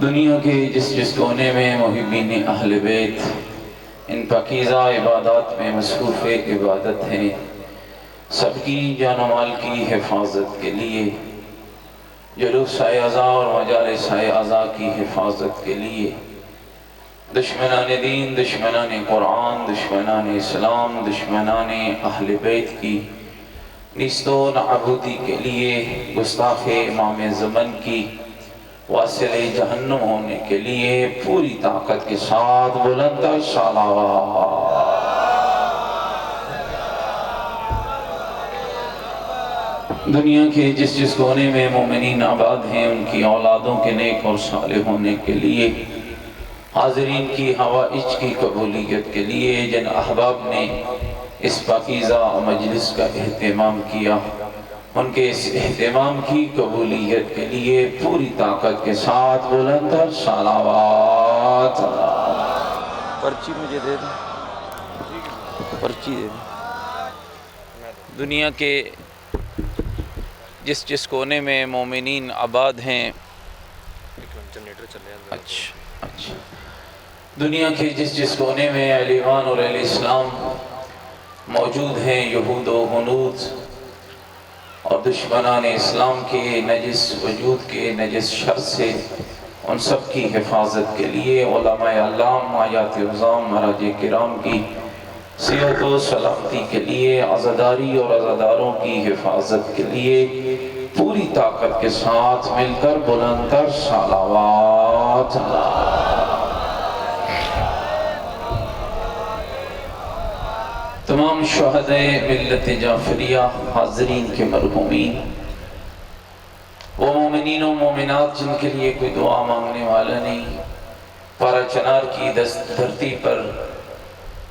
دنیا کے جس کونے میں محبین اہل بیت ان پاکیزہ عبادات میں مصروف عبادت ہیں، سب کی جان و مال کی حفاظت کے لیے، جلوس اعضاء اور مجالس اعضاء کی حفاظت کے لیے، دشمنان دین، دشمنان قرآن، دشمنان اسلام، دشمنان اہل بیت کی نیست و نابودی کے لیے، گستاخ امام زمن کی واصل جہنم ہونے کے لیے پوری طاقت کے ساتھ بلند تر صلوات۔ دنیا کے جس کونے میں مومنین آباد ہیں، ان کی اولادوں کے نیک اور صالح ہونے کے لیے، حاضرین کی حوائج کی قبولیت کے لیے، جن احباب نے اس پاکیزہ مجلس کا اہتمام کیا، ان کے اس اہتمام کی قبولیت کے لیے پوری طاقت کے ساتھ بلند تر صلوات۔ پرچی مجھے دے دیں، پرچی دے دیں۔ دنیا کے جس کونے میں مومنین آباد ہیں، اچھا دنیا کے جس کونے میں اہل ایمان اور اہل اسلام موجود ہیں، یہود و ہنود اور دشمنان اسلام کے نجس وجود کے نجس شر سے، ان سب کی حفاظت کے لیے، علماء علام، آیات عظام، مراجع کرام کی صحت و سلامتی کے لیے، عزاداری اور عزاداروں کی حفاظت کے لیے پوری طاقت کے ساتھ مل کر بلند تر صلوات۔ تمام شہدائے ملت جعفریہ، حاضرین کے مرحومین، وہ مومنین و مومنات جن کے لیے کوئی دعا مانگنے والا نہیں، پارا چنار کی دھرتی پر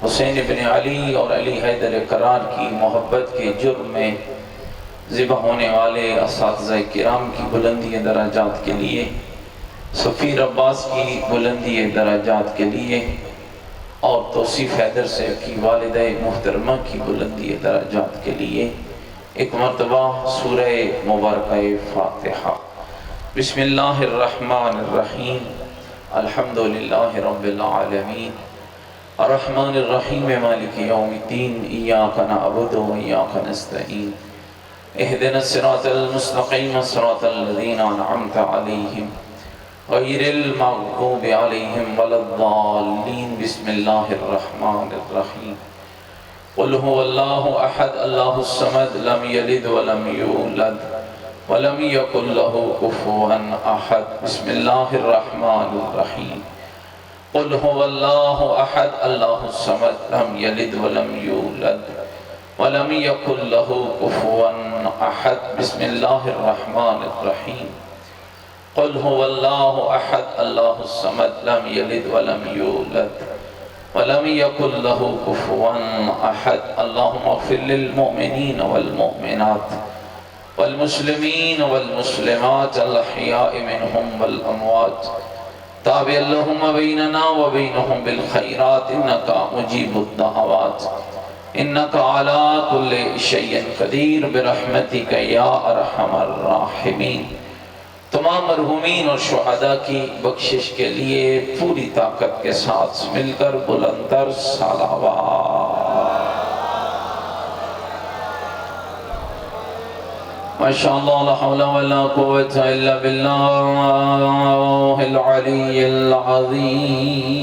حسین ابن علی اور علی حیدر قرار کی محبت کے جرم میں ذبح ہونے والے اساتذہ کرام کی بلندی درجات کے لیے، سفیر عباس کی بلندی درجات کے لیے، اور توصیف حیدر صاحب کی والدہ محترمہ کی بلندی درجات کے لیے ایک مرتبہ سورہ مبارکہ فاتحہ۔ بسم اللہ الرحمن الرحیم، الحمدللہ رب العالمین، الرحمن الرحیم، مالک یوم الدین، ایاک نعبد و ایاک نستعین، اہدنا الصراط المستقیم، صراط الذین انعمت علیہم غیر المغضوب علیہم ولا الضالین۔ بسم اللہ الرحمن الرحیم، قل هو اللہ احد اللہ الصمد، لم یلد ولم یولد ولم یکن له کفوا احد۔ بسم اللہ الرحمن الرحیم، قل هو اللہ احد اللہ الصمد، لم یلد ولم یولد ولم یکن له کفوا احد۔ بسم اللہ الرحمن الرحیم، قل هو اللہ احد اللہ الصمد، لم یلد ولم یولد ولم یکن له کفوا احد۔ اللہم اغفر للمؤمنین والمؤمنات والمسلمین والمسلمات الاحیاء منہم والاموات، تابع اللہم بیننا وبینہم بالخیرات، انکا مجیب الدعوات، انکا علی کل شیء قدیر، برحمتک یا ارحم الراحمین۔ تمام مرحومین اور شہداء کی بخشش کے لیے پوری طاقت کے ساتھ مل کر بلند تر صلوات۔ ماشاءاللہ، لا حول ولا قوة الا باللہ العلی العظیم۔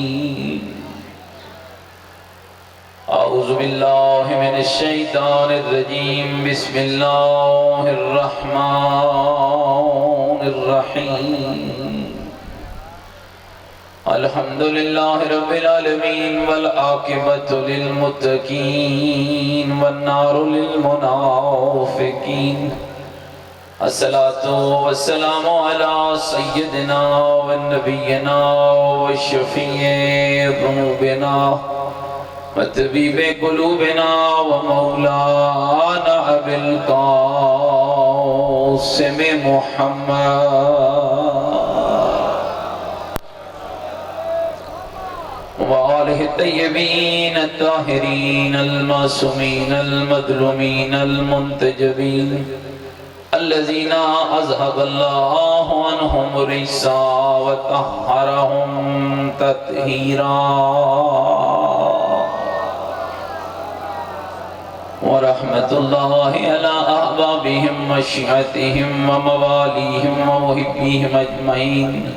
اعوذ باللہ من الشیطان الرجیم، بسم اللہ الرحمن الرحیم، الحمدللہ رب العالمین، والعاقبۃ للمتقین، والنار للمنافقین، الصلاة والسلام علی سیدنا ونبینا وشفیع ذنوبنا وطبیب قلوبنا ومولانا ابی القاسم محمد وآلہ الطیبین الطاہرین المعصومین المظلومین المنتجبین الذين أذهب الله عنهم الرجس وطهرهم تطهيرا ورحمة الله على أحبابهم وشيعتهم ومواليهم ومحبيهم أجمعين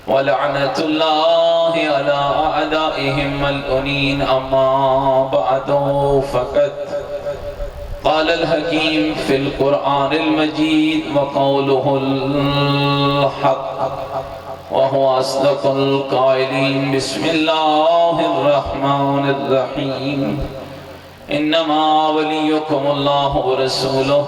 ولعنة الله على أعدائهم ملعونين أما بعد فقد قال الحكيم في القرآن المجيد وقوله الحق وهو أصدق القائلين بسم الله الرحمن الرحيم إنما وليكم الله ورسوله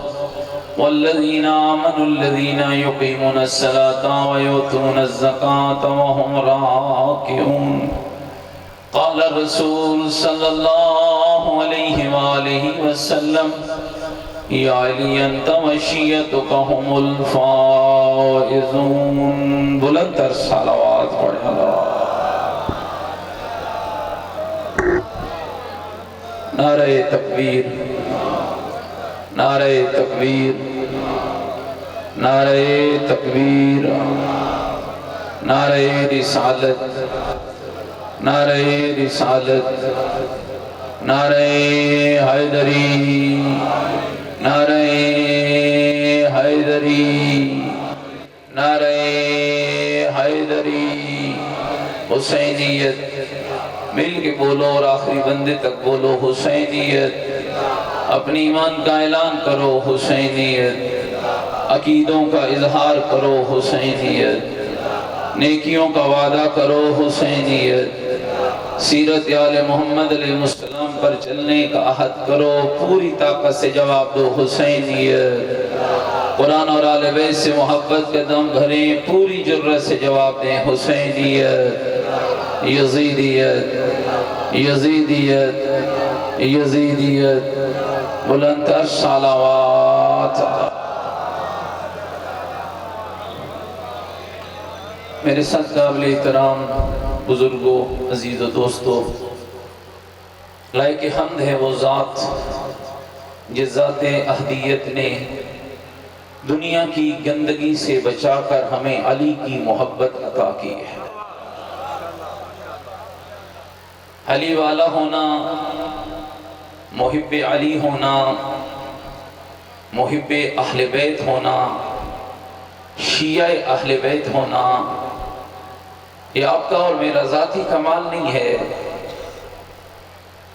والذين آمنوا الذين يقيمون الصلاة ويؤتون الزكاة وهم راكعون قال الرسول صلى الله عليه وآله وسلم يا علي أنت وشيعتك هم الفائزون بلند تر صلوات پڑھیں نعرہ تکبیر نعرہ تکبیر نعرہ تکبیر نعرہ رسالت نعرہ رسالت نعرہ حیدری نعرہ حیدری نعرہ حیدری حسینیت مل کے بولو اور آخری بندے تک بولو حسینیت اپنی ایمان کا اعلان کرو حسینیت عقیدوں کا اظہار کرو حسینیت نیکیوں کا وعدہ کرو حسینیت سیرت آل محمد علیہ السلام پر چلنے کا عہد کرو پوری طاقت سے جواب دو حسینیت قرآن اور آل بیت سے محبت کے دم بھریں پوری جرت سے جواب دیں حسینیت یزیدیت یزیدیت یزیدیت بلند تر صلوات میرے ساتھ قابل احترام بزرگوں عزیز و دوستوں لائق حمد ہے وہ ذات جس ذات احدیت نے دنیا کی گندگی سے بچا کر ہمیں علی کی محبت عطا کی ہے علی والا ہونا محب علی ہونا محب اہل بیت ہونا شیعہ اہل بیت ہونا یہ آپ کا اور میرا ذاتی کمال نہیں ہے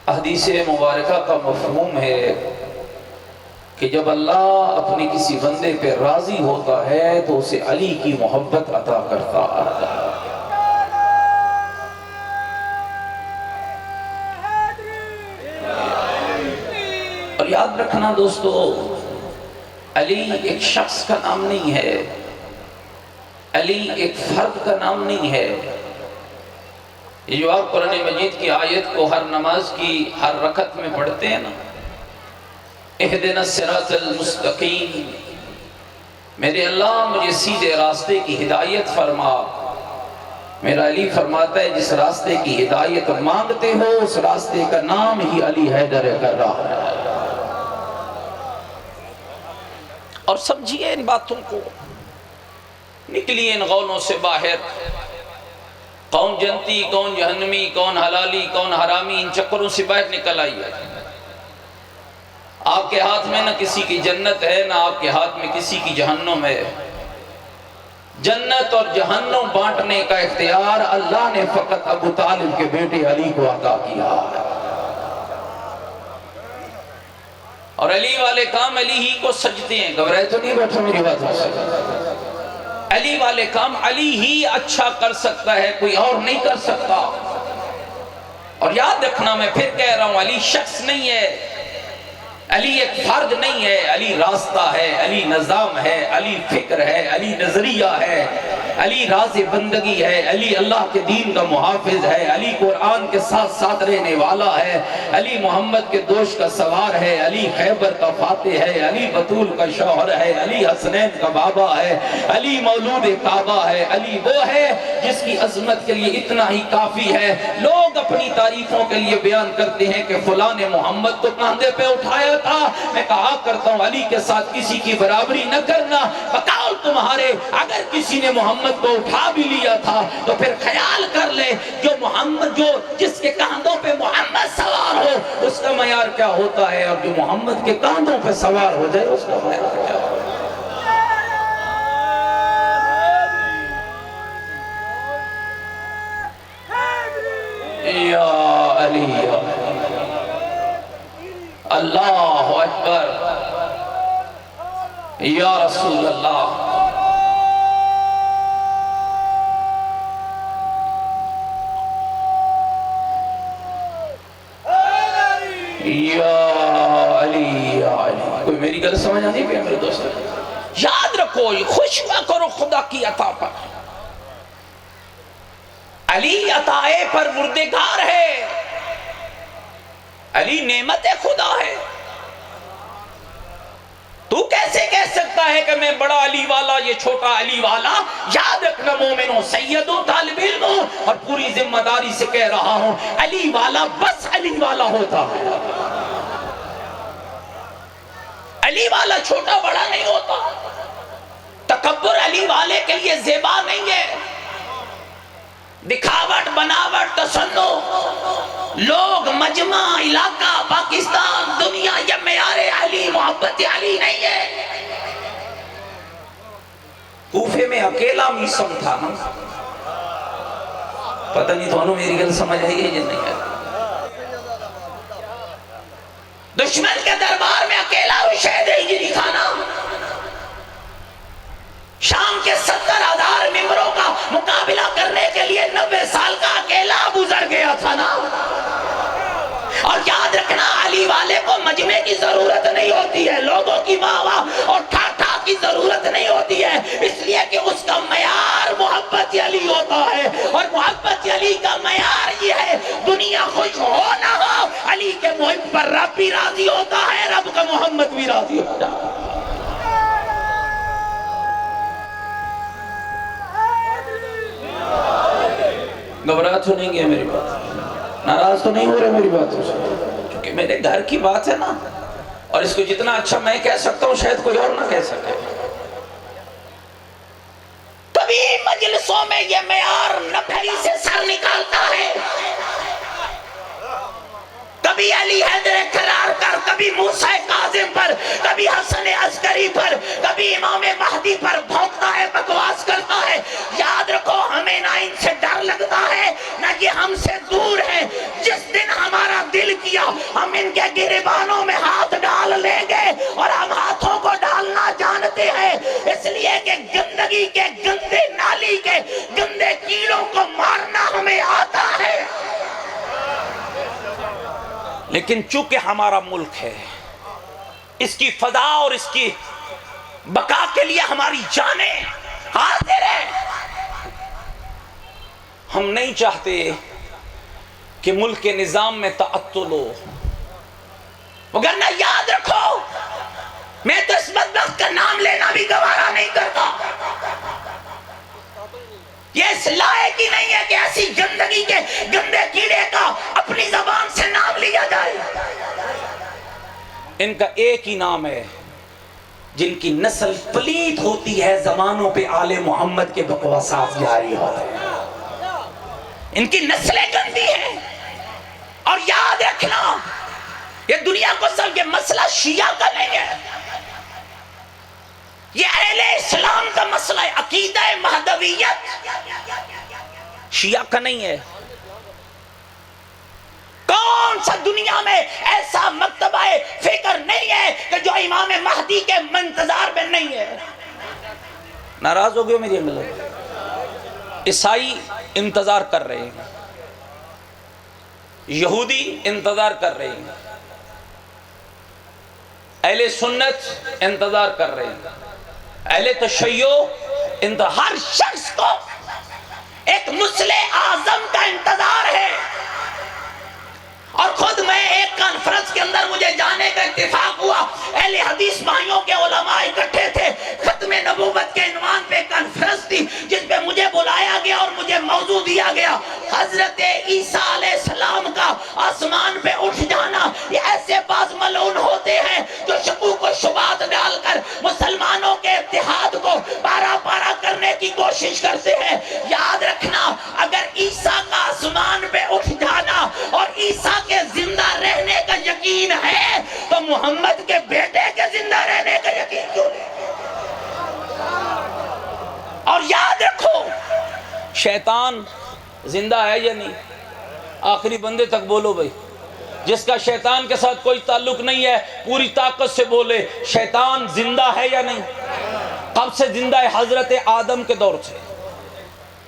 حدیث مبارکہ کا مفہوم ہے کہ جب اللہ اپنے کسی بندے پہ راضی ہوتا ہے تو اسے علی کی محبت عطا کرتا ہے اور یاد رکھنا دوستو علی ایک شخص کا نام نہیں ہے علی ایک فرد کا نام نہیں ہے یہ جو آپ قرآن مجید کی آیت کو ہر نماز کی ہر رکعت میں پڑھتے ہیں نا اہدنا الصراط المستقیم میرے اللہ مجھے سیدھے راستے کی ہدایت فرما میرا علی فرماتا ہے جس راستے کی ہدایت مانگتے ہو اس راستے کا نام ہی علی حیدر کر رہا ہے اور سمجھیے ان باتوں کو نکلیے ان غولوں سے باہر کون جنتی کون جہنمی کون حلالی کون حرامی ان چکروں سے باہر نکل آئیے آپ کے ہاتھ میں نہ کسی کی جنت ہے نہ آپ کے ہاتھ میں کسی کی جہنم ہے جنت اور جہنم بانٹنے کا اختیار اللہ نے فقط ابو طالب کے بیٹے علی کو عطا کیا ہے اور علی والے کام علی ہی کو سجدے ہیں گھبرائے تو نہیں بیٹھو میری بات سے علی والے کام علی ہی اچھا کر سکتا ہے کوئی اور نہیں کر سکتا اور یاد رکھنا میں پھر کہہ رہا ہوں علی شخص نہیں ہے علی ایک فرد نہیں ہے علی راستہ ہے علی نظام ہے علی فکر ہے علی نظریہ ہے علی راز بندگی ہے، علی اللہ کے دین کا محافظ ہے، علی قرآن کے ساتھ ساتھ رہنے والا ہے، علی محمد کے دوش کا سوار ہے، علی خیبر کا فاتح ہے، علی بطول کا شوہر ہے، علی حسنین کا بابا ہے، علی مولود کعبہ ہے، علی وہ ہے جس کی عظمت کے لیے اتنا ہی کافی ہے۔ لوگ اپنی تعریفوں کے لیے بیان کرتے ہیں کہ فلاں نے محمد کو کاندھے پہ اٹھایا تھا، میں کہا کرتا ہوں علی کے ساتھ کسی کی برابری نہ کرنا، بقول تمہارے اگر کسی نے محمد کو اٹھا بھی لیا تھا تو پھر خیال کر لے جو جس کے کاندھوں پہ محمد سوار ہو اس کا معیار کیا ہوتا ہے، اور جو محمد کے کاندھوں پہ سوار ہو جائے اس کا معیار کیا ہوتا ہے۔ یا علی یا اللہ اکبر یا رسول اللہ۔ یا علی یا علی، کوئی میری گل سمجھ آتی ہے میرے دوست؟ یاد رکھو، خوش نہ کرو خدا کی عطا پر۔ علی عطائے پروردگار ہے، علی نعمت خدا ہے۔ تو کیسے کہہ سکتا ہے کہ میں بڑا علی والا یہ چھوٹا علی والا؟ یاد رکھنا مومنوں، سیدوں، طالب علموں، اور پوری ذمہ داری سے کہہ رہا ہوں، علی والا بس علی والا ہوتا ہے، علی والا چھوٹا بڑا نہیں ہوتا۔ تکبر علی والے کے لیے زیبا نہیں ہے، دکھاوٹ بناوٹ تصنع، لوگ مجمع علاقہ پاکستان دنیا یہ معیار علی محبت علی نہیں ہے۔ کوفے میں اکیلا میسم تھا نا، پتہ نہیں تو میری گل سمجھ آئی ہے یا نہیں ہے؟ دشمن کے دربار میں اکیلا شہید ہجری تھا نا، شام کے 70,000 ممبروں کا مقابلہ کرنے کے لیے 90 سال کا اکیلا گزر گیا تھا نا۔ اور یاد رکھنا علی والے کو مجمع کی ضرورت نہیں ہوتی ہے، لوگوں کی واہ واہ اور ٹھا ٹھا کی ضرورت نہیں ہوتی ہے، اس لیے کہ اس کا معیار محبت علی ہوتا ہے، اور محبت علی کا معیار یہ ہے دنیا خوش ہو نہ ہو، علی کے محب پر رب بھی راضی ہوتا ہے، رب کا محمد بھی راضی ہوتا ہے۔ گھبراہٹ تو نہیں ہے میری بات؟ ناراض تو نہیں ہو رہے میری بات سے؟ کیونکہ میرے گھر کی بات ہے نا، اور اس کو جتنا اچھا میں کہہ سکتا ہوں شاید کوئی اور نہ کہہ سکے۔ کبھی مجلسوں میں یہ معیار نبھری سے سر نکالتا ہے، کبھی علی حیدر کرار کر، کبھی موسیٰ کاظم پر، کبھی حسن عسکری پر، کبھی امام مہدی پر بھونکتا ہے، بکواس کرتا ہے۔ یاد رکھو ہمیں نہ ان سے ڈر لگتا ہے نہ یہ ہم سے دور ہے، جس دن ہمارا دل کیا ہم ان کے گریبانوں میں ہاتھ ڈال لیں گے، اور ہم ہاتھوں کو ڈالنا جانتے ہیں، اس لیے کہ گندگی کے گندے نالی کے گندے کیڑوں کو مارنا ہمیں آتا ہے۔ لیکن چونکہ ہمارا ملک ہے، اس کی فضا اور اس کی بقا کے لیے ہماری جانیں حاضر ہیں، ہم نہیں چاہتے کہ ملک کے نظام میں تعطل ہو، وگرنہ یاد رکھو میں تو اس بدبخت کا نام لینا بھی گوارا نہیں کرتا، یہ اس لائق ہی نہیں ہے کہ ایسی گندگی کے گندے کیڑے کا اپنی زبان سے نام لیا جائے۔ ان کا ایک ہی نام ہے، جن کی نسل پلید ہوتی ہے زمانوں پہ آل محمد کے بکواسات جاری ہوتے ہیں، ان کی نسلیں گندی ہیں۔ اور یاد رکھنا یہ دنیا کو سب کے مسئلہ شیعہ کا نہیں ہے، یہ اہل اسلام کا مسئلہ ہے، عقیدہ مہدویت شیعہ کا نہیں ہے۔ کون سا دنیا میں ایسا مکتبہ فکر نہیں ہے کہ جو امام مہدی کے منتظار میں نہیں ہے؟ ناراض ہو گئے میری ملت؟ عیسائی انتظار کر رہے ہیں، یہودی انتظار کر رہے ہیں، اہل سنت انتظار کر رہے ہیں، اہل تشیع ہر شخص کو ایک مصلح اعظم کا انتظار ہے. اور خود میں ایک کانفرنس کے اندر مجھے جانے کا اتفاق ہوا. اہل حدیث بھائیوں کے علماء اکٹھے تھے. ختم نبوت کے عنوان پہ کانفرنس تھی جس پہ مجھے بلایا گیا اور مجھے موضوع دیا گیا حضرت عیسیٰ علیہ السلام کا آسمان پہ اٹھ جانا. یہ ایسے بعض ملعون ہوتے ہیں جو شکوک و شبہات ڈال کر مسلمانوں کے اتحاد کو پارا پارا کرنے کی کوشش کرتے ہیں. یاد رکھنا اگر عیسیٰ کا آسمان پہ اٹھ جانا اور عیسیٰ کے زندہ رہنے کا یقین ہے تو محمد کے بیٹے کے زندہ رہنے کا یقین کیوں نہیں؟ اور یاد رکھو شیطان زندہ ہے یا نہیں؟ آخری بندے تک بولو بھائی. جس کا شیطان کے ساتھ کوئی تعلق نہیں ہے پوری طاقت سے بولے شیطان زندہ ہے یا نہیں؟ کب سے زندہ ہے؟ حضرت آدم کے دور سے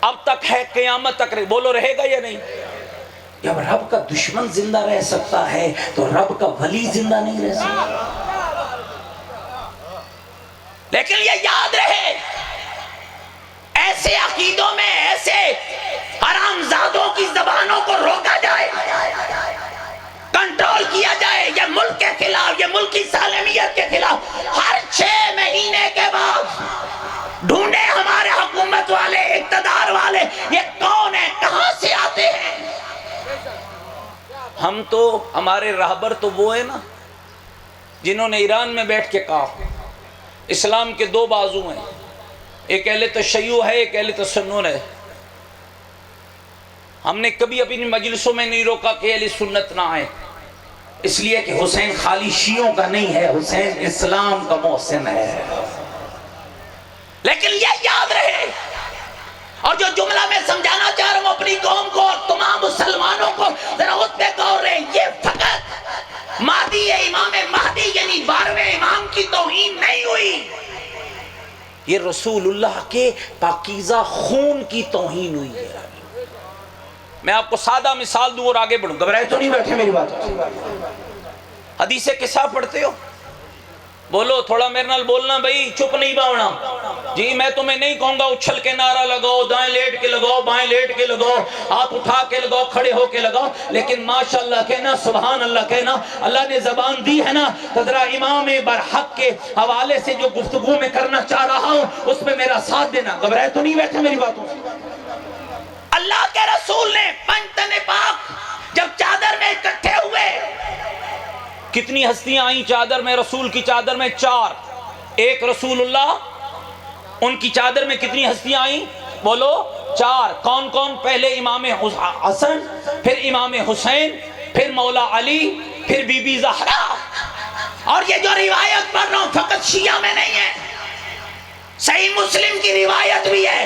اب تک ہے، قیامت تک رہے. بولو رہے گا یا نہیں؟ جب رب کا دشمن زندہ رہ سکتا ہے تو رب کا ولی زندہ نہیں رہ سکتا. لیکن یہ یاد رہے ایسے عقیدوں میں ایسے حرامزادوں کی زبانوں کو روکا جائے، کنٹرول کیا جائے. یہ ملک کے خلاف، یہ ملکی سالمیت کے خلاف. ہر 6 مہینے کے بعد ڈھونڈے ہمارے حکومت والے، اقتدار والے یہ کون ہیں، کہاں سے آتے ہیں. ہم تو ہمارے راہبر تو وہ ہیں نا جنہوں نے ایران میں بیٹھ کے کہا اسلام کے 2 بازو ہیں، ایک اہل تشیع ہے، ایک اہل تسنن ہے. ہم نے کبھی اپنی مجلسوں میں نہیں روکا کہ اہل سنت نہ آئے، اس لیے کہ حسین خالی شیعوں کا نہیں ہے، حسین اسلام کا محسن ہے. لیکن یہ یاد رہے اور جو جملہ میں سمجھانا چاہ رہا ہوں اپنی قوم کو اور تمام مسلمانوں کو ذرا اس پہ غور رہے. یہ فقط مہدی امام مہدی یعنی 12ویں امام کی توہین نہیں ہوئی، یہ رسول اللہ کے پاکیزہ خون کی توہین ہوئی ہے. میں آپ کو سادہ مثال دوں اور آگے بڑھوں. گھبرائے تو نہیں بیٹھے میری بات؟ حدیث قصہ پڑھتے ہو؟ بولو تھوڑا میرے نال بولنا بھائی، چپ نہیں باؤنا. جی میں تمہیں نہیں کہوں گا اچھل کے نعرہ لگاؤ، دائیں لیٹ کے لگاؤ، بائیں لیٹ کے لگاؤ، ہاتھ اٹھا کے لگاؤ، کھڑے ہو کے لگاؤ، لیکن ماشاءاللہ کہنا، سبحان اللہ کہنا. اللہ نے زبان دی ہے نا تو ذرا امام برحق کے حوالے سے جو گفتگو میں کرنا چاہ رہا ہوں اس میں میرا ساتھ دینا. گھبرائے تو نہیں بیٹھے میری باتوں سے؟ اللہ کے رسول نے 5 تن پاک جب چادر میں اکٹھے ہوئے، کتنی ہستیاں آئیں چادر میں؟ رسول کی چادر میں 4. ایک رسول اللہ، ان کی چادر میں کتنی ہستیاں آئیں؟ بولو 4. کون کون؟ پہلے امام حسن، پھر امام حسین، پھر مولا علی، پھر بی بی زہرا. اور یہ جو روایت پڑھ رہا ہوں فقط شیعہ میں نہیں ہے، صحیح مسلم کی روایت بھی ہے،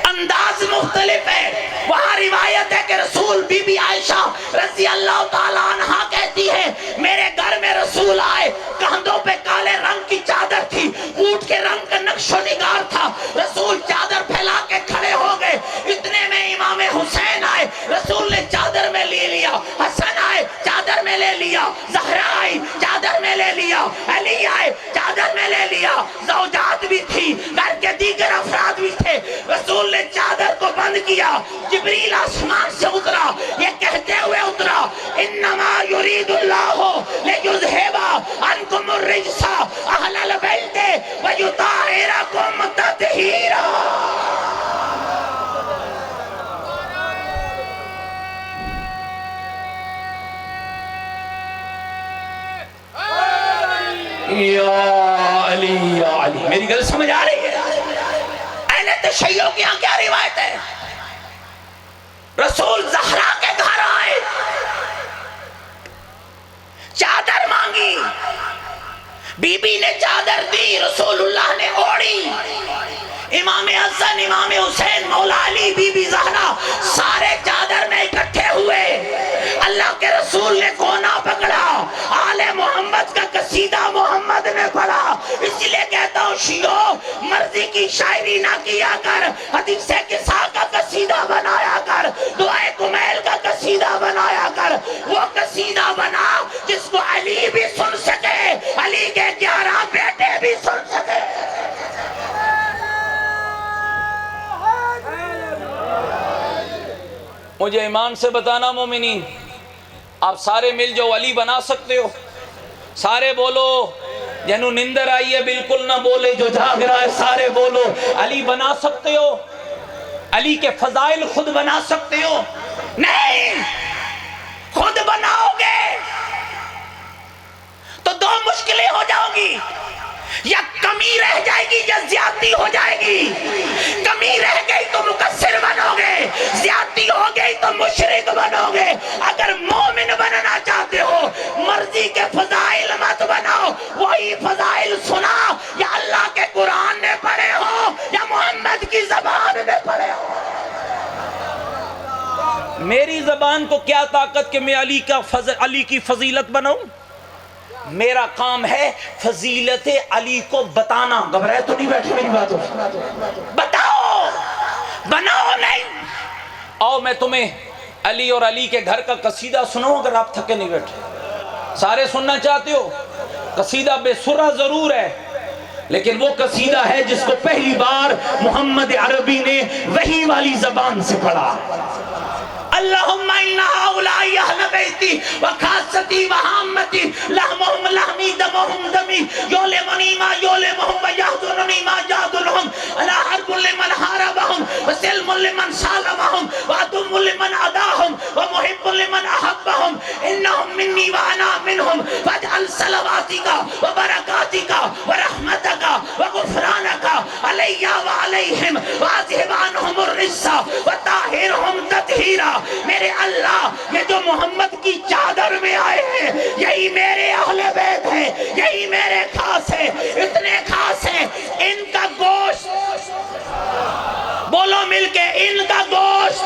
انداز مختلف ہے. وہاں روایت ہے کہ رسول بی بی عائشہ رضی اللہ تعالیٰ عنہ کہتی ہے میرے گھر میں رسول آئے، کاندھوں پہ کالے رنگ کی چادر تھی، اونٹ کے رنگ کا نقش و نگار تھا. رسول چادر پھیلا کے کھڑے ہو گئے. اتنے میں امام حسین آئے، رسول نے چادر میں لے لیا. حسن آئے، چادر میں لے لیا. زہرا آئی، چادر میں لے لیا. علی آئے، چادر میں لے لیا. زوجات بھی تھی، گھر کے دیگر افراد بھی تھے. رسول نے چادر کو بند کیا. جبریل آسمان سے اترا، یہ کہتے ہوئے اترا انما یرید اللہ لیذھب عنکم الرجس اہل البیت ویطہرکم تطہیرا. یا علی یا علی. میری گل سمجھ آ رہی ہے؟ اہل تشیع کی یہاں کیا روایت ہے؟ رسول زہرا کے گھر آئے، چادر مانگی، بی بی نے چادر دی، رسول اللہ نے اوڑی. امام حسن، امام حسین، مولا علی، بی بی زہرا سارے چادر میں اکٹھے ہوئے. اللہ کے رسول نے کونا پکڑا، آل محمد کا قصیدہ محمد نے پڑھا. اس لیے کہتا ہوں شیعو مرضی کی شاعری نہ کیا کر، حدیث قصہ کا قصیدہ بنایا کر، دعائے کمیل کا قصیدہ بنایا کر. وہ قصیدہ بنا جس کو علی بھی سن سکے، علی کے 11 بیٹے بھی سن سکے. مجھے ایمان سے بتانا مومنین، آپ سارے مل جو علی بنا سکتے ہو؟ سارے بولو، جنہوں نندر آئی ہے بالکل نہ بولے، جو جاگ رہا ہے سارے بولو، علی بنا سکتے ہو؟ علی کے فضائل خود بنا سکتے ہو؟ نہیں، خود بناؤ گے تو دو مشکلیں ہو جاؤ گی، یا کمی رہ جائے گی یا زیادتی ہو جائے گی۔ کمی رہ گئی تو مقصر بنو گے، زیادتی ہو گئی تو مشرک بنو گے۔ اگر مومن بننا چاہتے ہو مرضی کے فضائل مت بناؤ، وہی فضائل سنا یا اللہ کے قرآن نے پڑھے ہو یا محمد کی زبان میں پڑھے ہو۔ میری زبان کو کیا طاقت کہ میں علی کی فضیلت بناؤں؟ میرا کام ہے فضیلت علی کو بتانا۔ گھبرائے تو نہیں بیٹھے میری باتوں؟ بتاؤ، بناؤ نہیں۔ آؤ میں تمہیں علی اور علی کے گھر کا قصیدہ سناؤں، اگر آپ تھکے نہیں بیٹھے۔ سارے سننا چاہتے ہو؟ قصیدہ بے سرہ ضرور ہے، لیکن وہ قصیدہ ہے جس کو پہلی بار محمد عربی نے وحی والی زبان سے پڑھا۔ اللہم اِنَّ هَؤُلَاءِ اہلَ بیتی وَخَاصَّتِي وَحَامَّتِي لَحْمُهُمْ لَحْمِي دَمُهُمْ دَمِي يُعْلِمُنِي مَا يُعْلِمُهُمْ وَيَحْزُنُنِي مَا يَحْزُنُهُمْ أَلَا حَرْبٌ لِمَنْ حَارَبَهُمْ وَسِلْمٌ لِمَنْ سَالَمَهُمْ وَعَدُوٌّ لِمَنْ عَدَاهُمْ وَمُحِبٌّ لِمَنْ أَحَبَّهُمْ إِنَّهُمْ مِنِّي وَأَنَا مِنْهُمْ فَاجْعَلْ صَلَوَاتِكَ وَبَرَكَاتِكَ وَرَحْمَتَكَ وَغُفْرَانَكَ عَلَيَّ وَعَلَيْهِمْ وَأَذْهِبْ عَنْهُمُ الرِّجْسَ وَطَهِّرْهُمْ تَطْهِيرًا۔ میرے اللہ، یہ جو محمد کی چادر میں آئے ہیں یہی میرے اہل بیت ہیں، یہی میرے خاص ہیں، اتنے خاص ہیں ان کا گوشت، بولو مل کے، ان کا گوشت،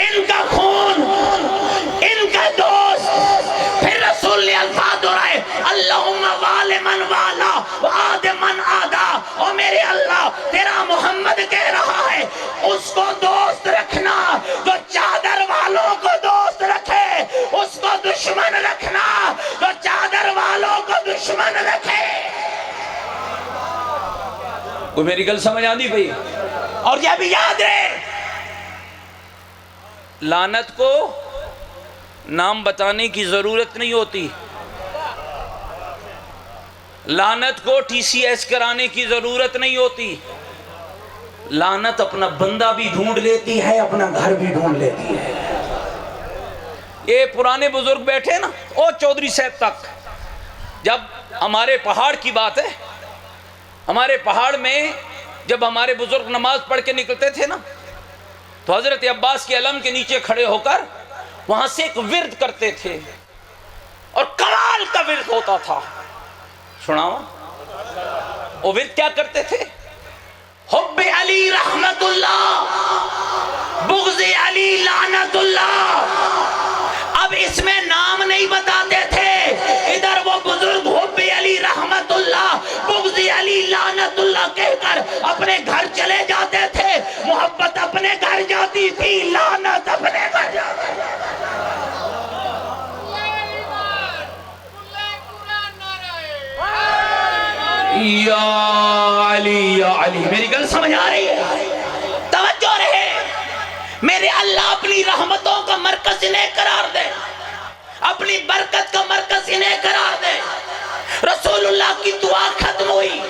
ان کا خون، ان کا دوست۔ پھر رسول نے الفاظ دہرائے، اللہم وال من والا وعاد من عادا۔ او میرے اللہ، تیرا محمد کہہ رہا ہے اس کو دوست رکھنا جو چادر والوں کو دوست رکھے، اس کو دشمن رکھنا جو چادر والوں کو دشمن رکھے۔ کوئی میری گل سمجھ آندی بھئی؟ اور یہ بھی یاد رہے، لعنت کو نام بتانے کی ضرورت نہیں ہوتی، لعنت کو ٹی سی ایس کرانے کی ضرورت نہیں ہوتی، لعنت اپنا بندہ بھی ڈھونڈ لیتی ہے، اپنا گھر بھی ڈھونڈ لیتی ہے۔ یہ پرانے بزرگ بیٹھے نا، او چودھری صاحب تک، جب ہمارے پہاڑ کی بات ہے، ہمارے پہاڑ میں جب ہمارے بزرگ نماز پڑھ کے نکلتے تھے نا تو حضرت عباس کے علم کے نیچے کھڑے ہو کر وہاں سے ایک ورد کرتے تھے، اور کمال کا ورد ہوتا تھا۔ سناؤ وہ ورد کیا کرتے تھے؟ حب علی رحمت اللہ، بغض علی لعنت اللہ۔ اب اس میں نام نہیں بتاتے تھے، ادھر وہ بزرگ حب علی رحمت اللہ، بغض علی لعنت اللہ کہہ کر اپنے گھر چلے جاتے تھے۔ محبت اپنے گھر جاتی تھی، لعنت اپنے گھر جاتی تھی۔ یا علی یا علی، میری گل سمجھ آ رہی ہے؟ توجہ رہے، میرے اللہ اپنی رحمتوں کا مرکز انہیں قرار دے، اپنی برکت کا مرکز انہیں قرار دے۔ رسول اللہ کی دعا ختم ہوئی،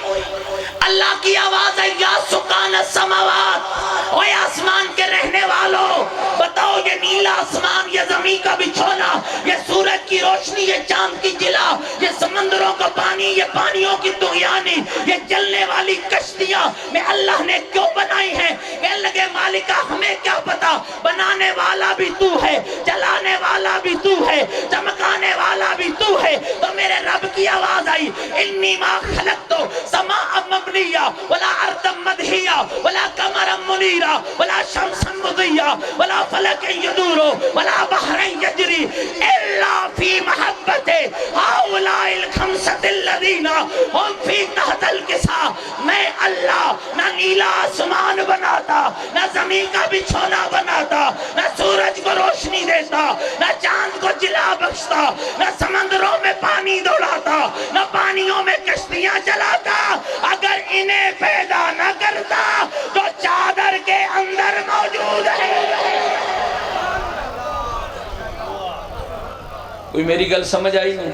اللہ کی آواز ہے، یا سکان السماوات، اوے آسمان کے رہنے والوں، بتاؤ یہ نیلا آسمان، یہ زمین کا بچھونا، یہ سورج کی روشنی، یہ چاند کی جلا، یہ سمندروں کا پانی، یہ پانیوں کی طغیانی، یہ چلنے والی کشتیاں میں اللہ نے کیوں بنائی ہیں؟ کہنے لگے مالکہ ہمیں کیا پتا، بنانے والا بھی تو ہے، چلانے والا بھی تو ہے، چمکانے والا بھی تو ہے۔ تو میرے رب کی آواز آئی، انی ما خلقتو سماء مبنیہ ولا ارض مدحیہ ولا قمر منیرہ ولا شمس مضیہ ولا فلک یدور ولا بحر یجری الا فی محبت ہؤلاء الخمسۃ الذین هم فی تحت الکساء۔ میں اللہ نہ نیلا آسمان بناتا، نہ زمین کا بچھونا بناتا، نہ سورج کو روشنی دیتا، نہ چاند کو جلا بخشتا، نہ سمندروں میں پانی دوڑاتا، نہ پانیوں میں کشتیاں چلاتا، اگر انہیں پیدا نہ کرتا جو چادر کے اندر موجود ہے۔ کوئی میری گل سمجھ آئی نہیں؟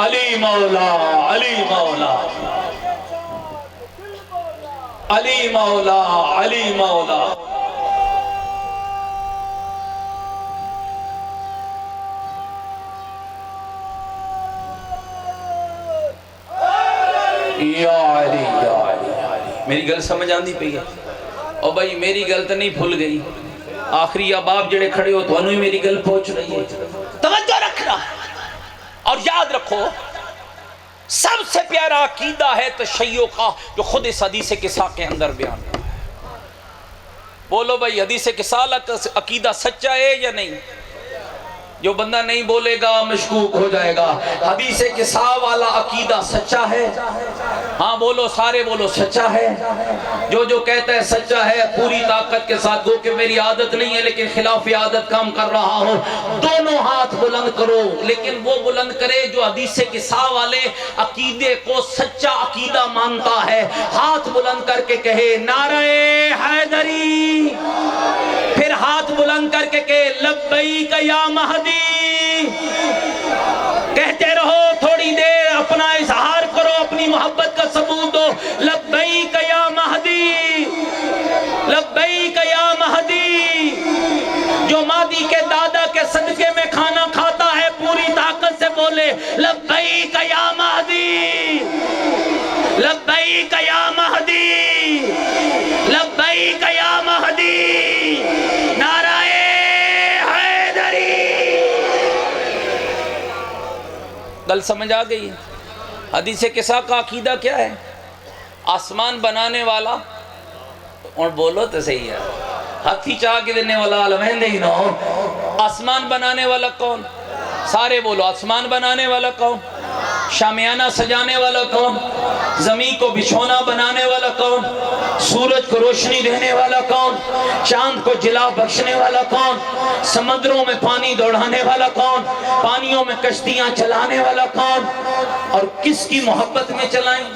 علی مولا، علی مولا، علی مولا، علی مولا۔ یا علی، یا علی، یا علی۔ میری گل سمجھ آندی پئی ہے؟ اور بھائی میری گل تو نہیں بھول گئی، آخری اباب جڑے کھڑے ہو تو انہوں ہی میری گل پہنچ رہی ہے، توجہ رکھنا اور یاد رکھو سب سے پیارا عقیدہ ہے تشیع کا جو خود اس حدیث قصہ کے اندر بیان ہے۔ بولو بھائی حدیث قصہ عقیدہ سچا ہے یا نہیں؟ جو بندہ نہیں بولے گا مشکوک ہو جائے گا۔ حدیث قصہ والا عقیدہ سچا ہے؟ ہاں بولو، سارے بولو سچا ہے۔ جو کہتا ہے سچا ہے پوری طاقت کے ساتھ، گو کہ میری عادت نہیں ہے لیکن خلاف عادت کام کر رہا ہوں، دونوں ہاتھ بلند کرو، لیکن وہ بلند کرے جو حدیث قصہ والے عقیدے کو سچا عقیدہ مانتا ہے، ہاتھ بلند کر کے کہے نعرہ حیدری، پھر ہاتھ بلند کر کے کہے لبیک یا مہدی۔ کہتے رہو تھوڑی دیر، اپنا اظہار کرو، اپنی محبت کا ثبوت دو، لبیک یا مہدی، لبیک یا مہدی۔ جو مہدی کے دادا کے صدقے میں کھانا کھاتا ہے پوری طاقت سے بولے لبیک یا مہدی، لبیک یا مہدی، لبیک یا مہدی، نعرہ گل سمجھ آ گئی؟ حدیث قصہ کا عقیدہ کیا ہے؟ آسمان بنانے والا، اور بولو تو صحیح ہے، ہاتھی چاہ کے دینے والا علمین دے نو، آسمان بنانے والا کون؟ سارے بولو، آسمان بنانے والا کون؟ شامیانہ سجانے والا کون؟ زمین کو بچھونا بنانے والا کون؟ سورج کو روشنی دینے والا کون؟ چاند کو جلا بخشنے والا کون؟ سمندروں میں پانی دوڑانے والا کون؟ پانیوں میں کشتیاں چلانے والا کون؟ اور کس کی محبت میں چلائیں؟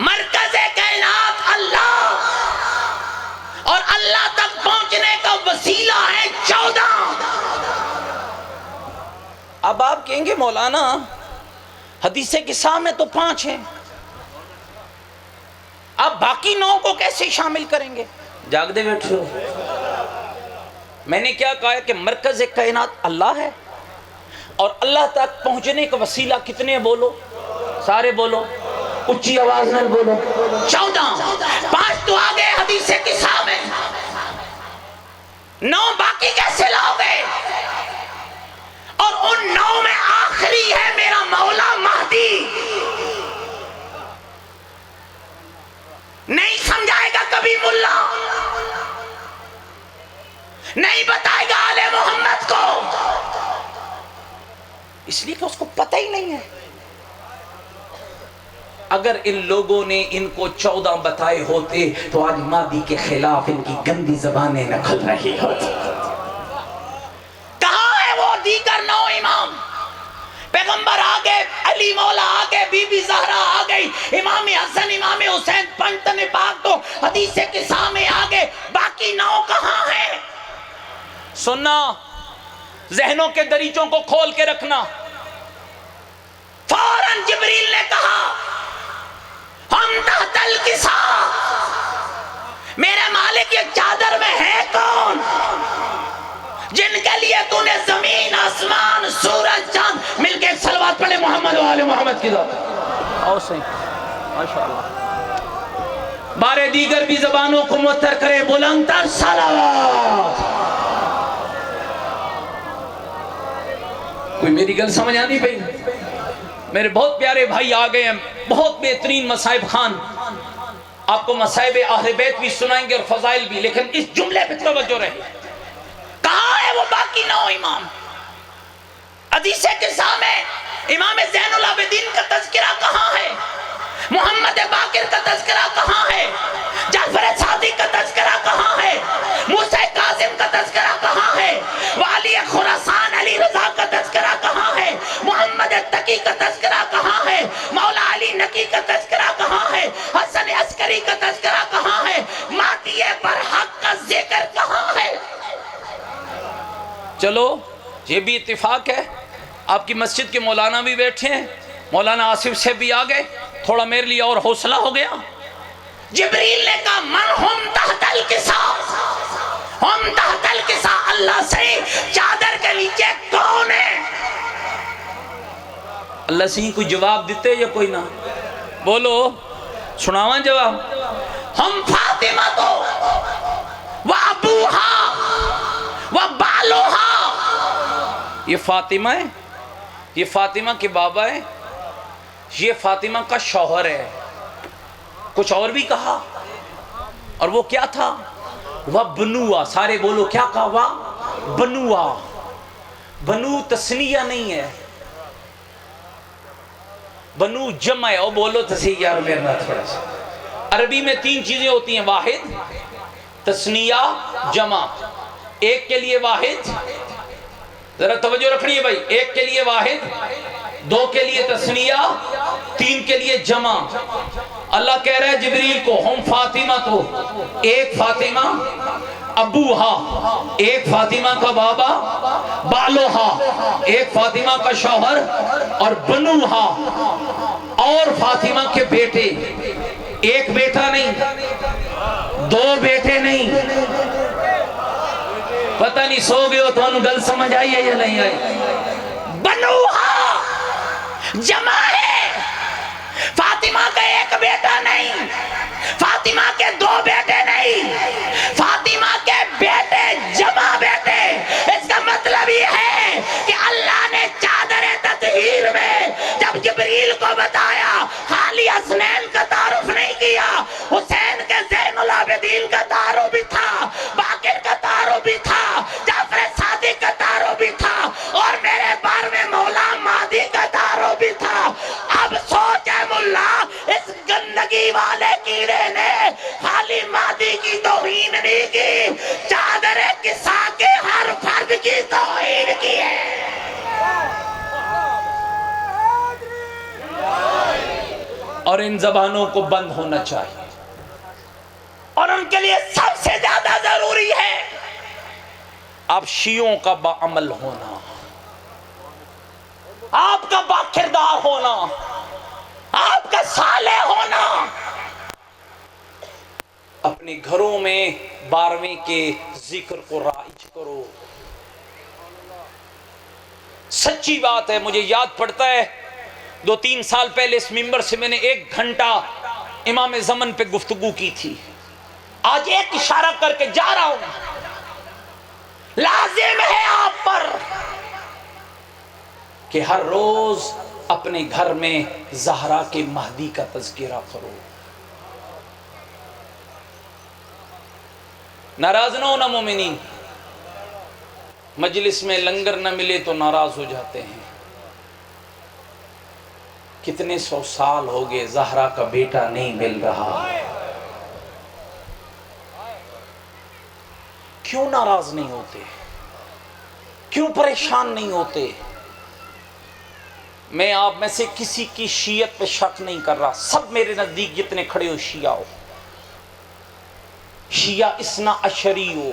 مرکز کائنات اللہ، اور اللہ تک پہنچنے کا وسیلہ ہے 14۔ اب آپ کہیں گے مولانا حدیث قصہ میں تو 5 ہیں، آپ باقی 9 کو کیسے شامل کریں گے؟ جاگ دے بیٹھو، میں نے کیا کہا ہے کہ مرکز کائنات اللہ ہے، اور اللہ تک پہنچنے کا وسیلہ کتنے؟ بولو، سارے بولو، اچھی آواز میں بولو، 14۔ 5 تو آگے حدیث قصہ میں، 9 باقی کیسے لاؤ گے؟ اور ان 9 میں آخری ہے میرا مولا مہدی۔ نہیں سمجھائے گا کبھی ملا، نہیں بتائے گا آل محمد کو، اس لیے کہ اس کو پتہ ہی نہیں ہے۔ اگر ان لوگوں نے ان کو 14 بتائے ہوتے تو آج مہدی کے خلاف ان کی گندی زبانیں نہ کھل رہی ہوتی۔ دیگر 9 امام، پیغمبر آگے، علی مولا آگے، بی بی زہرا آگئی، امام حسن امام حسین پنجتن پاک تو حدیث قصہ میں آگے، باقی 9 کہاں ہیں؟ سننا، ذہنوں کے دریچوں کو کھول کے رکھنا۔ فوراً جبریل نے کہا ہم تحت القصہ، میرے مالک یہ چادر میں ہے کون جن کے لیے تو نے زمین، آسمان، سورج، چاند مل کے ایک صلوات پڑھے محمد و آل محمد کی ذات؟ آؤ صحیح، ماشاءاللہ۔ بارے دیگر بھی زبانوں کو متر کرے بلند تر صلوات۔ کوئی میری گل سمجھ آنی پئی؟ میرے بہت پیارے بھائی آگئے ہیں، بہت بہترین مصائب خان، آپ کو مصائب اہل بیت بھی سنائیں گے اور فضائل بھی، لیکن اس جملے پہ توجہ رہے۔ کہاں ہے وہ باقی 9 امام؟ حدیث قصہ میں امام زین العابدین کا تذکرہ کہاں ہے؟ محمد باقر کا تذکرہ کہاں ہے؟ جعفر صادق کا تذکرہ کہاں ہے؟ موسیٰ کاظم کا تذکرہ کہاں مولا علی نقی کا تذکرہ کہاں ہے؟ حسن عسکری کا تذکرہ کہاں ہے؟ مہدی برحق کا ذکر کہاں ہے؟ چلو یہ بھی اتفاق ہے، آپ کی مسجد کے مولانا بھی بیٹھے ہیں، مولانا آصف سے بھی آ گئے، تھوڑا میرے لیے اور حوصلہ ہو گیا۔ جبریل نے کہا من ہم تحت الکسا، ہم تحت الکسا، اللہ سے چادر کے نیچے کون ہے؟ اللہ سے کوئی جواب دیتے یا کوئی نہ؟ بولو سناواں جواب۔ ہم فاطمہ تو و ابوہا و بالوہا، یہ فاطمہ ہے، یہ فاطمہ کے بابا ہے، یہ فاطمہ کا شوہر ہے۔ کچھ اور بھی کہا، اور وہ کیا تھا؟ وہ بنوا، سارے بولو کیا کہا؟ وہ بنوا، بنو تسنیہ نہیں ہے، بنو جمع ہے۔ او بولو تسنیہ، یار میرے نہ تھوڑا سا، عربی میں 3 چیزیں ہوتی ہیں، واحد، تسنیہ، جمع۔ ایک کے لیے واحد، ذرا توجہ رکھنی ہے بھائی، ایک کے لیے واحد، 2 کے لیے تسنیہ، 3 کے لیے جمع۔ اللہ کہہ رہا ہے جبریل کو ہم فاطمہ تو، ایک فاطمہ ابوہا، ایک فاطمہ کا بابا، بالوہا، ایک فاطمہ کا شوہر، اور بنوہا، اور فاطمہ کے بیٹے، ایک بیٹا نہیں، 2 بیٹے نہیں۔ پتہ نہیں سو گئے ہو تو انہوں گل سمجھ آئی ہے یا نہیں آئی؟ بنوہا جمع ہے، فاطمہ کا ایک بیٹا نہیں، فاطمہ کے 2 بیٹے نہیں، فاطمہ کے بیٹے جمع بیٹے۔ اس کا مطلب یہ ہے کہ اللہ نے چادر تطہیر میں جب جبریل کو بتایا، خالی حسنین کا تعارف نہیں کیا، حسین کے زین العابدین کا تعارف بھی تھا، باقر کا تعارف بھی تھا، جعفر صادق کا تعارف بھی تھا، اور میرے بار میں مولا مہدی کا تعارف بھی تھا۔ اب سوچ ہے ملا، اس گندگی والے کیڑے نے خالی مہدی کی توہین نہیں کی، چادر کسا کے ہر فرد کی توہین کی ہے۔ اور ان زبانوں کو بند ہونا چاہیے، اور ان کے لیے سب سے زیادہ ضروری ہے آپ شیعوں کا باعمل ہونا، آپ کا با کردار ہونا، آپ کا صالح ہونا۔ اپنے گھروں میں 12ویں کے ذکر کو رائج کرو۔ سچی بات ہے، مجھے یاد پڑتا ہے 2-3 سال پہلے اس ممبر سے میں نے 1 گھنٹہ امام زمن پہ گفتگو کی تھی۔ آج ایک اشارہ کر کے جا رہا ہوں، لازم ہے آپ پر کہ ہر روز اپنے گھر میں زہرا کے مہدی کا تذکرہ کرو۔ ناراض نہ ہونا مومنین، مجلس میں لنگر نہ ملے تو ناراض ہو جاتے ہیں۔ کتنے 100 سال ہو گئے زہرا کا بیٹا نہیں مل رہا، کیوں ناراض نہیں ہوتے؟ کیوں پریشان نہیں ہوتے؟ میں آپ میں سے کسی کی شیعت پہ شک نہیں کر رہا، سب میرے نزدیک جتنے کھڑے ہو شیعہ ہو، شیعہ اثنا عشری ہو۔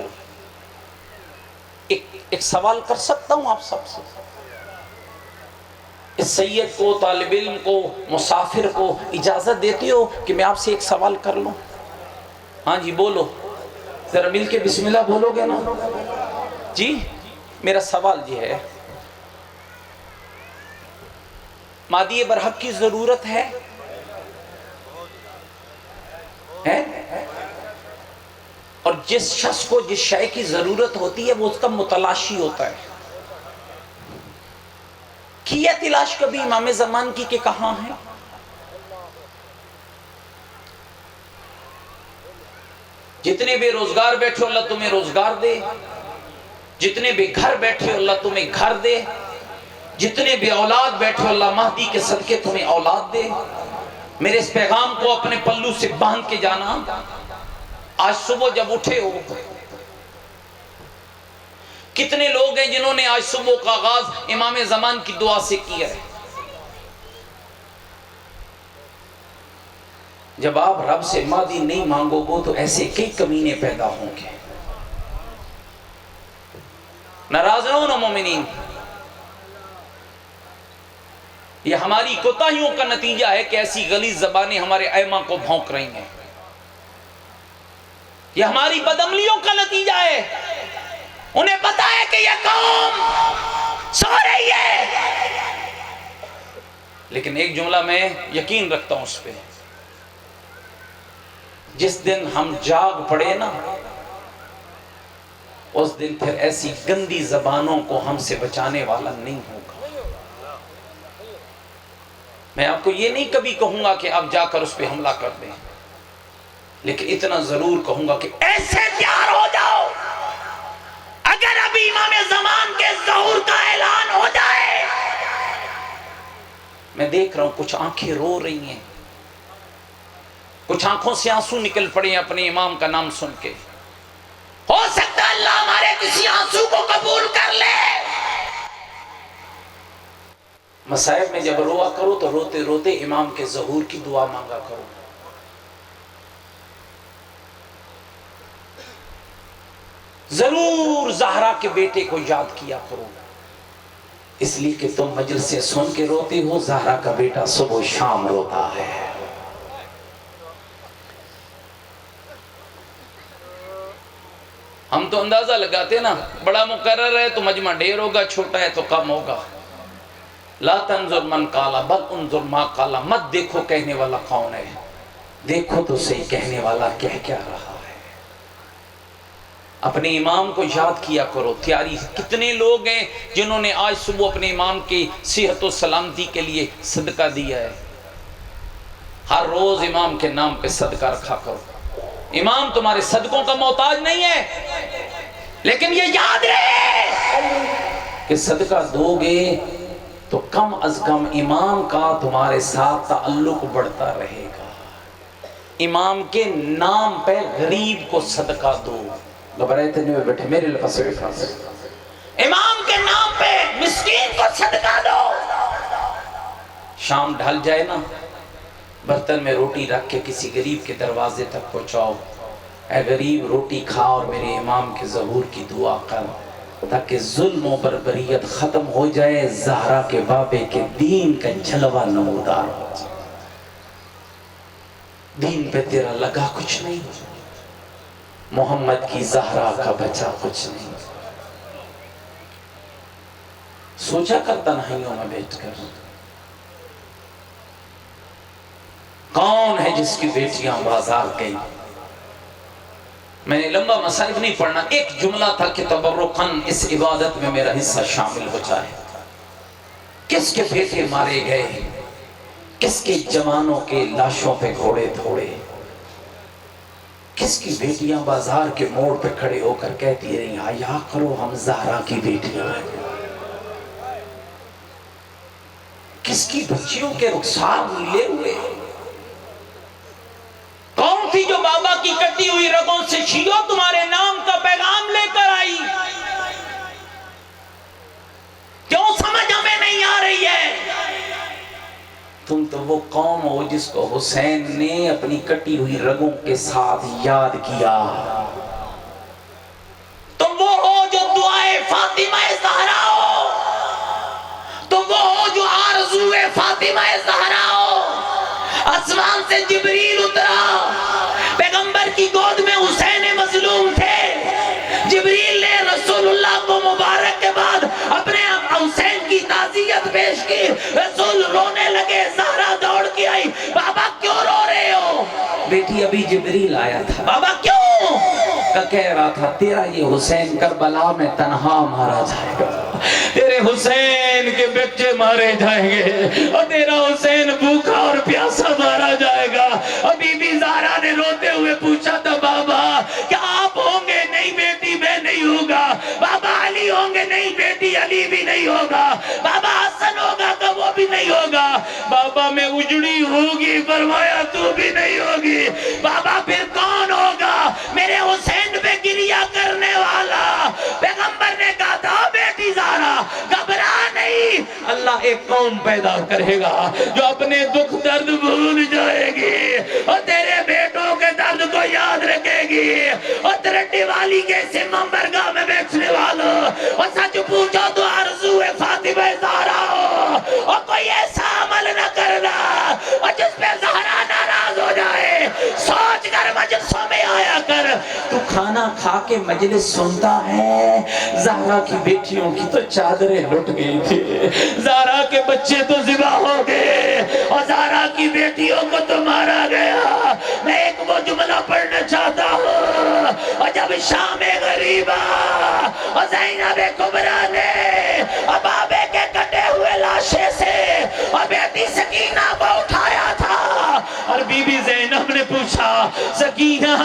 ایک سوال کر سکتا ہوں آپ سب سے؟ اس سید کو، طالب علم کو، مسافر کو اجازت دیتے ہو کہ میں آپ سے ایک سوال کر لوں؟ ہاں جی بولو، ذرا مل کے بسم اللہ بولو گے نا جی؟ میرا سوال یہ ہے، مہدی برحق کی ضرورت ہے؟ اور جس شخص کو جس شے کی ضرورت ہوتی ہے وہ اس کا متلاشی ہوتا ہے۔ کیا تلاش کبھی امام زمان کی کہ کہاں ہے؟ جتنے بے روزگار بیٹھے اللہ تمہیں روزگار دے، جتنے بے گھر بیٹھے اللہ تمہیں گھر دے، جتنے بے اولاد بیٹھے اللہ مہدی کے صدقے تمہیں اولاد دے۔ میرے اس پیغام کو اپنے پلو سے باندھ کے جانا۔ آج صبح جب اٹھے ہو، کتنے لوگ ہیں جنہوں نے آج صبح کا آغاز امام زمان کی دعا سے کیا ہے؟ جب آپ رب سے مادی نہیں مانگو گے تو ایسے کئی کمینے پیدا ہوں گے. ناراض نہ ہونا مومنین، یہ ہماری کوتاہیوں کا نتیجہ ہے کہ ایسی غلیظ زبانیں ہمارے ائمہ کو بھونک رہی ہیں. یہ ہماری بدعملیوں کا نتیجہ ہے. انہیں پتا ہے کہ یہ قوم سو رہی ہے، لیکن ایک جملہ میں یقین رکھتا ہوں اس پہ، جس دن ہم جاگ پڑے نا اس دن پھر ایسی گندی زبانوں کو ہم سے بچانے والا نہیں ہوگا. میں آپ کو یہ نہیں کبھی کہوں گا کہ آپ جا کر اس پہ حملہ کر دیں، لیکن اتنا ضرور کہوں گا کہ ایسے تیار ہو جاؤ اگر ابھی امام زمان کے ظہور کا اعلان ہو جائے. میں دیکھ رہا ہوں کچھ آنکھیں رو رہی ہیں، کچھ آنکھوں سے آنسو نکل پڑے ہیں اپنے امام کا نام سن کے. ہو سکتا ہے اللہ ہمارے کسی آنسو کو قبول کر لے. مصائب میں جب روا کرو تو روتے روتے امام کے ظہور کی دعا مانگا کرو. ضرور زہرا کے بیٹے کو یاد کیا کرو، اس لیے کہ تم مجلس سے سن کے روتے ہو، زہرا کا بیٹا صبح و شام روتا ہے. ہم تو اندازہ لگاتے نا، بڑا مقرر ہے تو مجمع ڈھیر ہوگا، چھوٹا ہے تو کم ہوگا. لا تنظر من قالا بل انظر ما قالا، مت دیکھو کہنے والا کون ہے، دیکھو تو صحیح کہنے والا کیا رہا ہے. اپنے امام کو یاد کیا کرو. تیاری کتنے لوگ ہیں جنہوں نے آج صبح اپنے امام کی صحت و سلامتی کے لیے صدقہ دیا ہے. ہر روز امام کے نام پہ صدقہ رکھا کرو. امام تمہارے صدقوں کا محتاج نہیں ہے، لیکن یہ یاد رہے کہ صدقہ دو گے تو کم از کم امام کا تمہارے ساتھ تعلق بڑھتا رہے گا. امام کے نام پہ غریب کو صدقہ دو. گھبرائے میں بیٹھے میرے لفظ امام کے نام پہ مسکین کو صدقہ دو. شام ڈھل جائے نا، برتن میں روٹی رکھ کے کسی غریب کے دروازے تک پہنچاؤ. اے غریب روٹی کھا اور میرے امام کے ظہور کی دعا کر، تاکہ ظلم و بربریت ختم ہو جائے، زہرا کے بابے کے دین کا جلوہ نمودار ہو جائے. دین پہ تیرا لگا کچھ نہیں، محمد کی زہرا کا بچا کچھ نہیں. سوچا کر تنہائیوں میں بیٹھ کر، کون ہے جس کی بیٹیاں بازار گئی. میں نے لمبا مصائب نہیں پڑھنا، ایک جملہ تھا کہ تبرکاً اس عبادت میں میرا حصہ شامل ہو جائے. کس کے بیٹے مارے گئے، کس کے جوانوں کے لاشوں پہ گھوڑے دھوڑے، کس کی بیٹیاں بازار کے موڑ پہ کھڑے ہو کر کہتی رہی حیا کرو ہم زہرا کی بیٹیاں ہیں. کس کی بچیوں کے رخسار نیلے ہوئے. کون تھی جو بابا کی کٹی ہوئی رگوں سے شیعوں تمہارے نام کا پیغام لے کر آئی؟ کیوں سمجھ ہمیں نہیں آ رہی ہے؟ تم تو وہ قوم ہو جس کو حسین نے اپنی کٹی ہوئی رگوں کے ساتھ یاد کیا. تم وہ ہو جو دعائے فاطمہ زہرا ہو، تم وہ ہو جو آرزو فاطمہ زہرا ہو. آسمان سے جبریل اترا، پیغمبر کی گود میں حسین مظلوم تھے. جبریل نے رسول اللہ کو مبارک کے بعد اپنے حسین کی تعزیت پیش کی. رسول رونے لگے، زہرا دوڑ کے آئی. بابا کیوں رو رہے ہو؟ بیٹی ابھی جبریل آیا تھا. بابا کیوں؟ کہہ رہا تھا تیرا یہ حسین کربلا میں تنہا مارا جائے گا، تیرے حسین کے بچے مارے جائیں گے، اور تیرا حسین بھوکا اور پیاسا مارا جائے گا. ابھی بھی زہرا نے روتے ہوئے پوچھا تھا بابا کیا آپ ہوں گے؟ نہیں بیٹی میں نہیں ہوگا. بابا علی ہوں گے؟ نہیں بیٹی علی بھی نہیں ہوگا. بابا حسن ہوگا تو وہ بھی نہیں ہوگا. بابا میں اجڑی ہوگی، فرمایا تو بھی نہیں ہوگی. بابا پھر کون ہوگا؟ میرے حسین پہ گریا کرنے والا. پیغمبر نے کہا تھا بیٹی زہرا گھبرا نہیں، اللہ ایک قوم پیدا کرے گا جو اپنے دکھ درد بھول جائے گی اور دیوالی کے سے منبرگاہ میں بیٹھنے والوں، اور سچ پوچھو تو آرزو ہے فاطمہ زہرا ہو، اور کوئی ایسا عمل نہ کرنا اور جس پہ زہرا ناراض ہو جائے۔ سوچ کر مجلسوں میں آیا کر، تو کھانا کھا کے مجلس سنتا ہے، زہرا کی بیٹیوں کی تو چادریں لٹ گئی تھی، زہرا کے بچے تو ذبح ہو گئے، اور زہرا کی بیٹیوں کو تو مارا گیا۔ میں ایک وہ جملہ پڑھنا چاہتا ہوں، اور جب شام غریبہ اور زینب کبریٰ نے بابے کے کٹے ہوئے لاشے سے اور بیٹی سکینہ کو اٹھایا تھا، اور بی بی زینب نے پوچھا سکینہ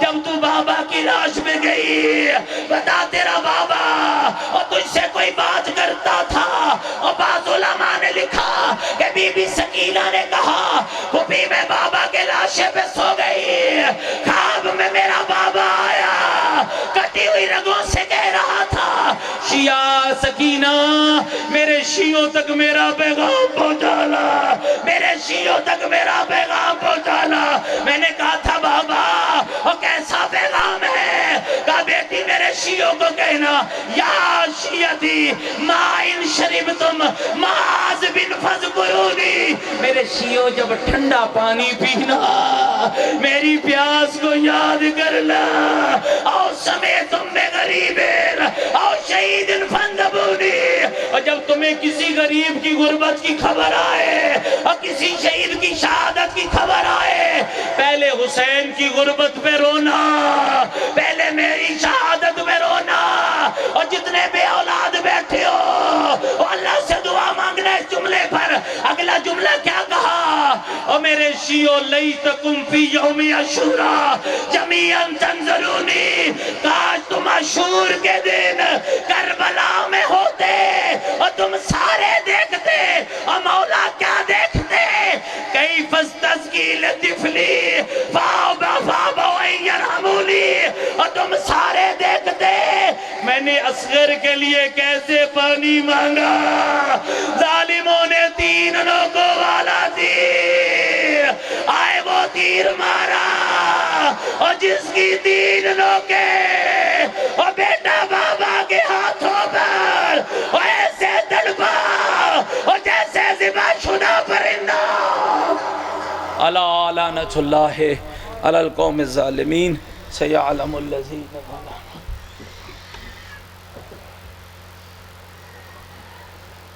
جب تو بابا کی لاش میں گئی بتا تیرا بابا اور تجھ سے کوئی بات کرتا تھا؟ اور بعض علماء نے لکھا کہ بی بی سکینہ نے کہا پھوپھی میں بابا کے لاشے پہ سو گئی، خواب میں میرا بابا آیا، کٹی ہوئی رگوں سے کہہ رہا تھا شیعہ سکینہ میرے شیعوں تک میرا پیغام پہنچانا، میرے شیعوں تک میرا پیغام پہنچانا۔ میں نے کہا تھا بابا اور کیسا پیغام ہے؟ کہا بیٹی میرے شیعوں کو کہنا یا شیعتی ما ان شربتم معاذ بن فذکرونی، میرے شیعوں جب ٹھنڈا پانی پینا میری پیاس کو یاد کرنا، او سمیتم بغریبین او شہید فندبونی، اور جب تمہیں کسی غریب کی غربت کی خبر آئے اور کسی شہید کی شہادت کی خبر آئے، پہلے حسین کی غربت پہ رونا، پہلے میری شہادت پہ رونا، اور جتنے بے اولاد بیٹھے ہو اللہ سے دعا مانگنا اس جملے پر۔ اگلا جملہ کیا کہا؟ اور میرے شیعو لیتکم فی یوم عاشوراء جمیعا تنظرونی، کاش تم عاشور کے دن کربلا میں ہوتے اور تم سارے دیکھتے، اور مولا کیا دیکھتے؟ کیف استسقی لطفلی فابا وَيَرْحَمُونِي، اور تم سارے دیکھتے میں نے اصغر کے لیے کیسے پانی مانگا، ظالموں نے 3 لوگوں والا تیر، آئے وہ تیر مارا اور جس کی 3 نوکے اور بیٹا بابا کے ہاتھوں پر اور ایسے تڑپا اور جیسے ذبح شدہ پرندہ۔ الا لعنۃ اللہ علی القوم الظالمین سیعلم الذین ظلموا۔